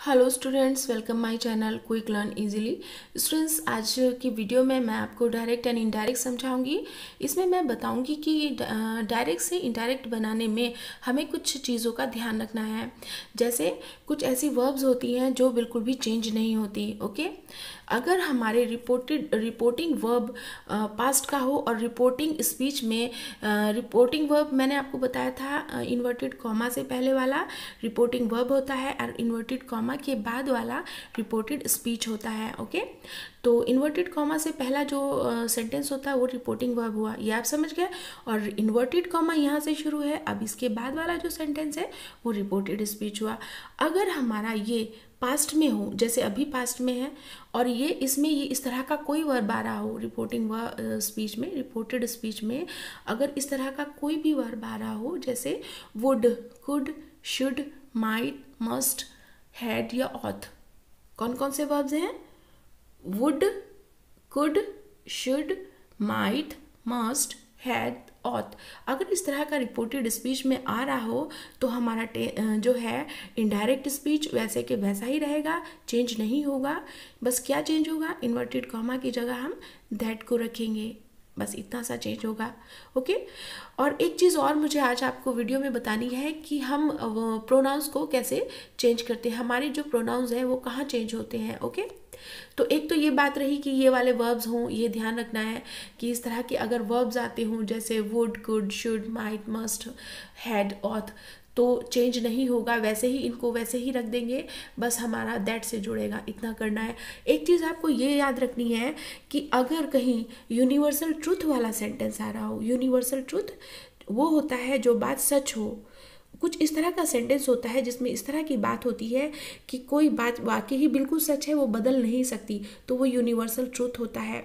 Hello students, welcome my channel quick learn easily. Students, आज की video में मैं आपको डायरेक्ट एंड इनडायरेक्ट समझाऊंगी। इसमें मैं बताऊंगी कि डायरेक्ट से इनडायरेक्ट बनाने में हमें कुछ चीज़ों का ध्यान रखना है। जैसे कुछ ऐसी वर्ब्स होती हैं जो बिल्कुल भी चेंज नहीं होती। ओके, अगर हमारे रिपोर्टिंग वर्ब पास्ट का हो और रिपोर्टिंग स्पीच में रिपोर्टिंग वर्ब मैंने आपको बताया था इन्वर्टेड कॉमा से पहले वाला रिपोर्टिंग वर्ब होता है और इन्वर्टेड कॉमा के बाद वाला रिपोर्टेड स्पीच होता है। ओके, तो इन्वर्टेड कॉमा से पहला जो सेंटेंस होता है वो रिपोर्टिंग वर्ब हुआ, ये आप समझ गए। और इन्वर्टेड कॉमा यहाँ से शुरू है, अब इसके बाद वाला जो सेंटेंस है वो रिपोर्टेड स्पीच हुआ। अगर हमारा ये पास्ट में हो, जैसे अभी पास्ट में है, और ये इसमें ये इस तरह का कोई वर्ब आ रहा हो रिपोर्टिंग स्पीच में, रिपोर्टेड स्पीच में अगर इस तरह का कोई भी वर्ब आ रहा हो, जैसे would, could, should, might, must, had या ऑथ। कौन कौन से वर्ब्स हैं? Would, could, should, might, must, had, auth. अगर इस तरह का रिपोर्टेड स्पीच में आ रहा हो तो हमारा जो है इनडायरेक्ट स्पीच वैसे के वैसा ही रहेगा, चेंज नहीं होगा। बस क्या चेंज होगा? इन्वर्टेड कॉमा की जगह हम दैट को रखेंगे, बस इतना सा चेंज होगा। ओके, और एक चीज़ और मुझे आज आपको वीडियो में बतानी है कि हम प्रोनाउंस को कैसे चेंज करते हैं, हमारे जो प्रोनाउंस हैं वो कहाँ चेंज होते हैं। ओके, तो एक तो ये बात रही कि ये वाले वर्ब्स हों, ये ध्यान रखना है कि इस तरह के अगर वर्ब्स आते हों जैसे would, could, should, might, must, had, auth, तो चेंज नहीं होगा, वैसे ही इनको वैसे ही रख देंगे, बस हमारा दैट से जुड़ेगा, इतना करना है। एक चीज़ आपको ये याद रखनी है कि अगर कहीं यूनिवर्सल ट्रूथ वाला सेंटेंस आ रहा हो, यूनिवर्सल ट्रूथ वो होता है जो बात सच हो। कुछ इस तरह का सेंटेंस होता है जिसमें इस तरह की बात होती है कि कोई बात वाकई ही बिल्कुल सच है, वो बदल नहीं सकती, तो वो यूनिवर्सल ट्रूथ होता है।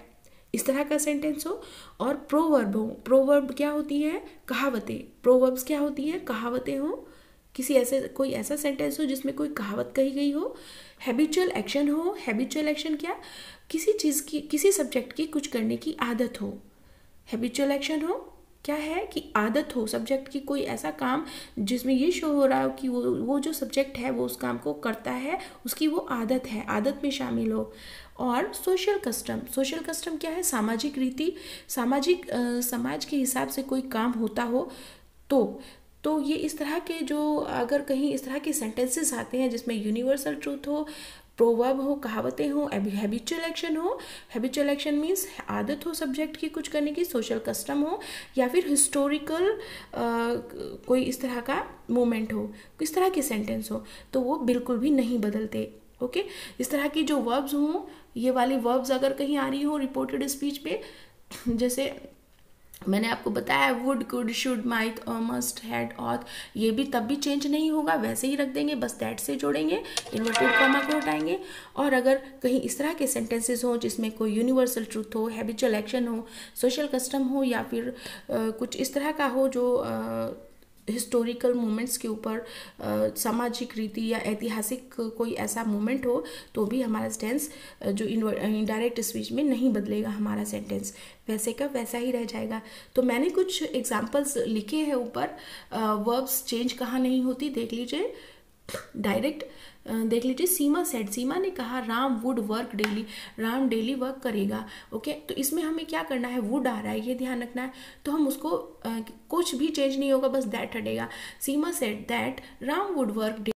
इस तरह का सेंटेंस हो। और प्रोवर्ब हो, प्रोवर्ब क्या होती है? कहावतें। प्रोवर्ब्स क्या होती है? कहावतें हो। किसी ऐसे कोई ऐसा सेंटेंस हो जिसमें कोई कहावत कही गई हो। हैबिचुअल एक्शन हो। हैबिचुअल एक्शन क्या? किसी चीज़ की, किसी सब्जेक्ट की कुछ करने की आदत हो। हैबिचुअल एक्शन हो क्या है कि आदत हो सब्जेक्ट की, कोई ऐसा काम जिसमें ये शो हो रहा हो कि वो जो सब्जेक्ट है वो उस काम को करता है, उसकी वो आदत है, आदत में शामिल हो। और सोशल कस्टम। सोशल कस्टम क्या है? सामाजिक रीति, सामाजिक समाज के हिसाब से कोई काम होता हो तो ये इस तरह के जो अगर कहीं इस तरह के सेंटेंसेस आते हैं जिसमें यूनिवर्सल ट्रूथ हो, प्रोवर्ब हो, कहावतें हो, हैबिचुअल एक्शन हो। हैबिचुअल एक्शन मीन्स आदत हो सब्जेक्ट की कुछ करने की, सोशल कस्टम हो, या फिर हिस्टोरिकल कोई इस तरह का मोमेंट हो, इस तरह के सेंटेंस हो, तो वो बिल्कुल भी नहीं बदलते। ओके, इस तरह की जो वर्ब्स हों, ये वाली वर्ब्स अगर कहीं आ रही हो रिपोर्टेड स्पीच पे, जैसे मैंने आपको बताया would, could, should, might, must, had, auth, ये भी तब भी चेंज नहीं होगा, वैसे ही रख देंगे, बस दैट से जोड़ेंगे, इन्वर्टेड कॉमा को हटाएंगे। और अगर कहीं इस तरह के सेंटेंसेस हो जिसमें कोई यूनिवर्सल ट्रूथ हो, हैबिचुअल एक्शन हो, सोशल कस्टम हो, या फिर कुछ इस तरह का हो जो हिस्टोरिकल मोमेंट्स के ऊपर सामाजिक रीति या ऐतिहासिक कोई ऐसा मोमेंट हो, तो भी हमारा टेंस जो इनडायरेक्ट स्पीच में नहीं बदलेगा, हमारा सेंटेंस वैसे का वैसा ही रह जाएगा। तो मैंने कुछ एग्जांपल्स लिखे हैं ऊपर, वर्ब्स चेंज कहाँ नहीं होती, देख लीजिए। डायरेक्ट देख लीजिए। सीमा सेड, सीमा ने कहा Ram would work daily, Ram daily work करेगा। ओके, तो इसमें हमें क्या करना है? वुड आ रहा है, ये ध्यान रखना है, तो हम उसको कुछ भी चेंज नहीं होगा, बस दैट हटेगा। Seema said that Ram would work daily.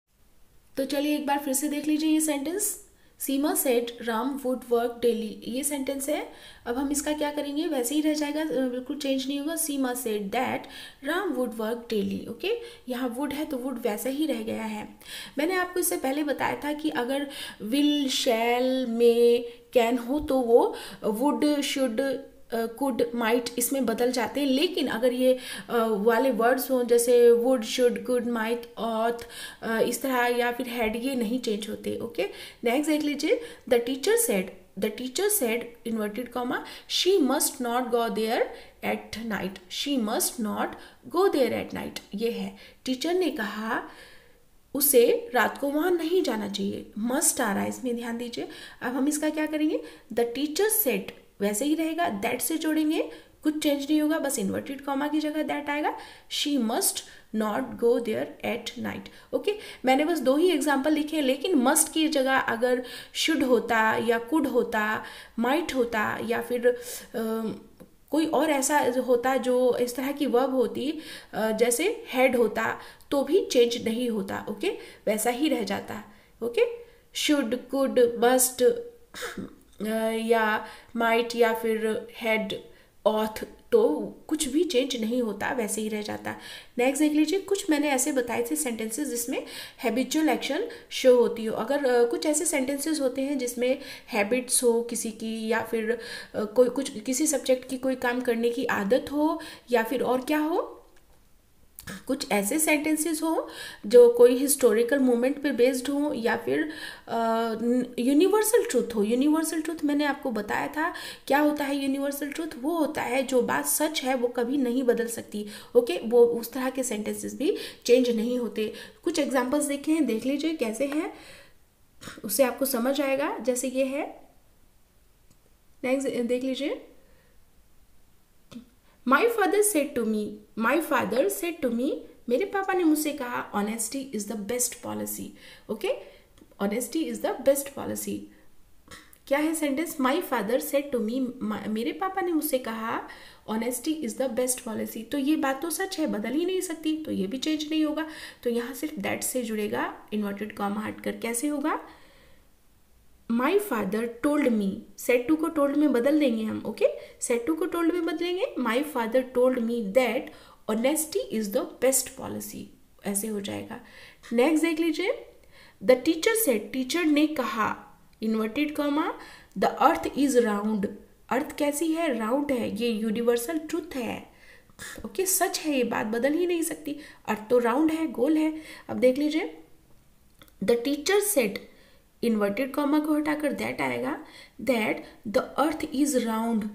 तो चलिए एक बार फिर से देख लीजिए ये sentence. Seema said Ram would work daily, ये सेंटेंस है। अब हम इसका क्या करेंगे? वैसे ही रह जाएगा, बिल्कुल चेंज नहीं होगा। Seema said that Ram would work daily. Okay, यहाँ वुड है तो वुड वैसा ही रह गया है। मैंने आपको इससे पहले बताया था कि अगर विल, शैल, मे, कैन हो तो वो वुड, शुड, कुड, माइट इसमें बदल जाते हैं। लेकिन अगर ये वाले वर्ड्स हों जैसे would, should, could, might, auth, इस तरह, या फिर हैड, ये नहीं चेंज होते। ओके, नेक्स्ट देख लीजिए। The teacher said inverted comma she must not go there at night, she must not go there at night, ये है। टीचर ने कहा उसे रात को वहां नहीं जाना चाहिए, मस्ट आ रहा है, इसमें ध्यान दीजिए। अब हम इसका क्या करेंगे? द टीचर सेड वैसे ही रहेगा, दैट से जोड़ेंगे, कुछ चेंज नहीं होगा, बस इन्वर्टेड कॉमा की जगह दैट आएगा। She must not go there at night. Okay, मैंने बस 2 ही एग्जाम्पल लिखे हैं, लेकिन मस्ट की जगह अगर शुड होता या कुड होता, माइट होता, या फिर कोई और ऐसा होता जो इस तरह की वर्ब होती, जैसे हैड होता, तो भी चेंज नहीं होता। ओके, वैसा ही रह जाता। ओके, शुड, कुड, मस्ट या माइट या फिर हैड, ऑथ, तो कुछ भी चेंज नहीं होता, वैसे ही रह जाता। नेक्स्ट देख लीजिए, कुछ मैंने ऐसे बताए थे सेंटेंसेस जिसमें हैबिचुअल एक्शन शो होती हो। अगर कुछ ऐसे सेंटेंसेस होते हैं जिसमें हैबिट्स हो किसी की, या फिर कोई कुछ किसी सब्जेक्ट की कोई काम करने की आदत हो, या फिर और क्या हो, कुछ ऐसे सेंटेंसेस हो जो कोई हिस्टोरिकल मोमेंट पे बेस्ड हो, या फिर यूनिवर्सल ट्रूथ हो। यूनिवर्सल ट्रूथ मैंने आपको बताया था क्या होता है। यूनिवर्सल ट्रूथ वो होता है जो बात सच है वो कभी नहीं बदल सकती। ओके, वो उस तरह के सेंटेंसेस भी चेंज नहीं होते। कुछ एग्जांपल्स देखे हैं, देख लीजिए कैसे हैं, उससे आपको समझ आएगा। जैसे ये है, नेक्स्ट देख लीजिए, my father said to me, my father said to me, मेरे पापा ने मुझसे कहा, honesty is the best policy. Okay, honesty is the best policy. क्या है sentence, my father said to me, मेरे पापा ने मुझसे कहा, honesty is the best policy. तो ये बात तो सच है, बदल ही नहीं सकती, तो ये भी चेंज नहीं होगा। तो यहाँ सिर्फ दैट से जुड़ेगा, इन्वर्टेड कॉमा हटकर। कैसे होगा, my father told me, said to को टोल्ड में बदल देंगे हम। ओके, सेड टू को टोल्ड में बदलेंगे, my father told me that honesty is the best policy, ऐसे हो जाएगा। नेक्स्ट देख लीजिए, द टीचर सेड, टीचर ने कहा, inverted comma, the earth is round, earth कैसी है, राउंड है, ये यूनिवर्सल ट्रूथ है। ओके, सच है, ये बात बदल ही नहीं सकती, अर्थ तो राउंड है, गोल है। अब देख लीजिए, the teacher said, inverted comma को हटाकर दैट आएगा, that the earth is round,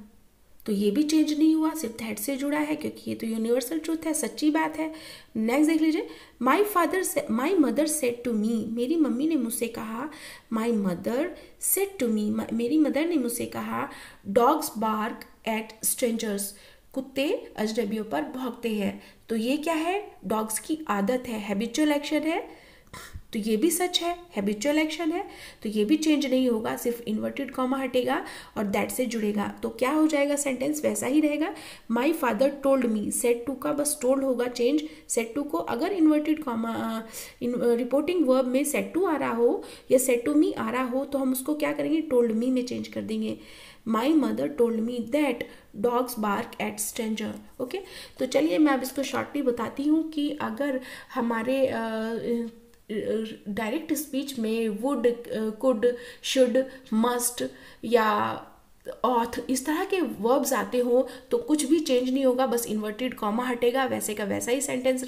तो ये भी चेंज नहीं हुआ, सिर्फ दैट से जुड़ा है, क्योंकि ये तो यूनिवर्सल ट्रूथ है, सच्ची बात है। नेक्स्ट देख लीजिए, my mother said to me, मेरी मम्मी ने मुझसे कहा, my mother said to me, मेरी मदर ने मुझसे कहा, डॉग्स बार्क एट स्ट्रेंजर्स, कुत्ते अजनबियों पर भौंकते हैं। तो ये क्या है, डॉग्स की आदत है, हैबिचुअल एक्शन है, तो ये भी सच है, हैबिचुअल एक्शन है, तो ये भी चेंज नहीं होगा, सिर्फ इन्वर्टेड कॉमा हटेगा और दैट से जुड़ेगा। तो क्या हो जाएगा, सेंटेंस वैसा ही रहेगा, my father told me, said to का बस टोल्ड होगा चेंज। सेड टू को अगर इन्वर्टेड कॉमा रिपोर्टिंग वर्ब में सेड टू आ रहा हो या सेड टू मी आ रहा हो, तो हम उसको क्या करेंगे, टोल्ड मी में चेंज कर देंगे। My mother told me that dogs bark at stranger. Okay, तो चलिए मैं अब इसको शॉर्टली बताती हूँ कि अगर हमारे डायरेक्ट स्पीच में वुड, कुड, शुड, मस्ट या ऑथ इस तरह के वर्ब्स आते हो तो कुछ भी चेंज नहीं होगा, बस इन्वर्टेड कॉमा हटेगा, वैसे का वैसा ही सेंटेंस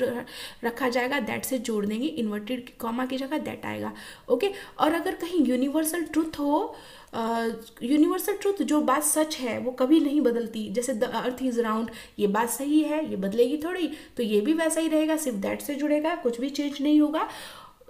रखा जाएगा, दैट से जोड़ देंगे, इन्वर्टेड कॉमा की जगह दैट आएगा। ओके, और अगर कहीं यूनिवर्सल ट्रूथ हो, यूनिवर्सल ट्रूथ जो बात सच है वो कभी नहीं बदलती, जैसे द अर्थ इज राउंड, ये बात सही है, ये बदलेगी थोड़ी, तो ये भी वैसा ही रहेगा, सिर्फ दैट से जुड़ेगा, कुछ भी चेंज नहीं होगा,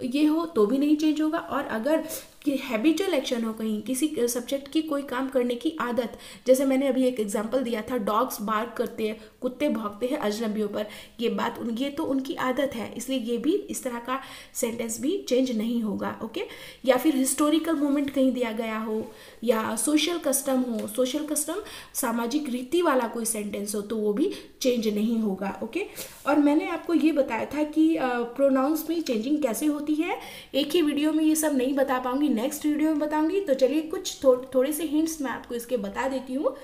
ये हो तो भी नहीं चेंज होगा। और अगर कि हैबिचुअल एक्शन हो, कहीं किसी सब्जेक्ट की कोई काम करने की आदत, जैसे मैंने अभी एक एग्जांपल दिया था, डॉग्स बार्क करते हैं, कुत्ते भौंकते हैं अजनबियों पर, ये तो उनकी आदत है, इसलिए ये भी इस तरह का सेंटेंस भी चेंज नहीं होगा। ओके, या फिर हिस्टोरिकल मोमेंट कहीं दिया गया हो, या सोशल कस्टम हो, सोशल कस्टम सामाजिक रीति वाला कोई सेंटेंस हो, तो वो भी चेंज नहीं होगा। ओके, और मैंने आपको ये बताया था कि प्रोनाउंस में चेंजिंग कैसे होती है, एक ही वीडियो में ये सब नहीं बता पाऊंगी, नेक्स्ट वीडियो में बताऊंगी। तो चलिए कुछ थोड़े से हिंट्स मैं आपको इसके बता देती हूँ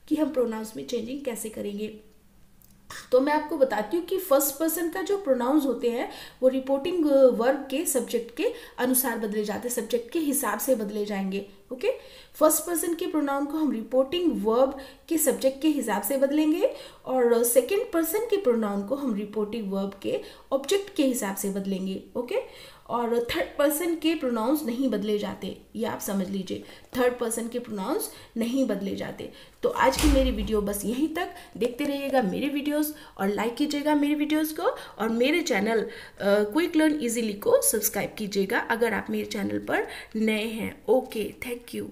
कि हम प्रोनाउंस में चेंजिंग कैसे करेंगे। तो मैं आपको बताती हूँ कि फर्स्ट पर्सन का जो प्रोनाउंस होते हैं वो रिपोर्टिंग वर्ब के सब्जेक्ट के अनुसार बदले जाते हैं, सब्जेक्ट के हिसाब से बदले जाएंगे। ओके, फर्स्ट पर्सन के प्रोनाउन को हम रिपोर्टिंग वर्ब के सब्जेक्ट के हिसाब से बदलेंगे, और सेकंड पर्सन के प्रोनाउन को हम रिपोर्टिंग वर्ब के ऑब्जेक्ट के हिसाब से बदलेंगे। ओके, और थर्ड पर्सन के प्रोनाउंस नहीं बदले जाते, ये आप समझ लीजिए, थर्ड पर्सन के प्रोनाउंस नहीं बदले जाते। तो आज की मेरी वीडियो बस यहीं तक, देखते रहिएगा मेरे वीडियोस और लाइक कीजिएगा मेरे वीडियोस को, और मेरे चैनल क्विक लर्न इजीली को सब्सक्राइब कीजिएगा अगर आप मेरे चैनल पर नए हैं। Okay, thank you.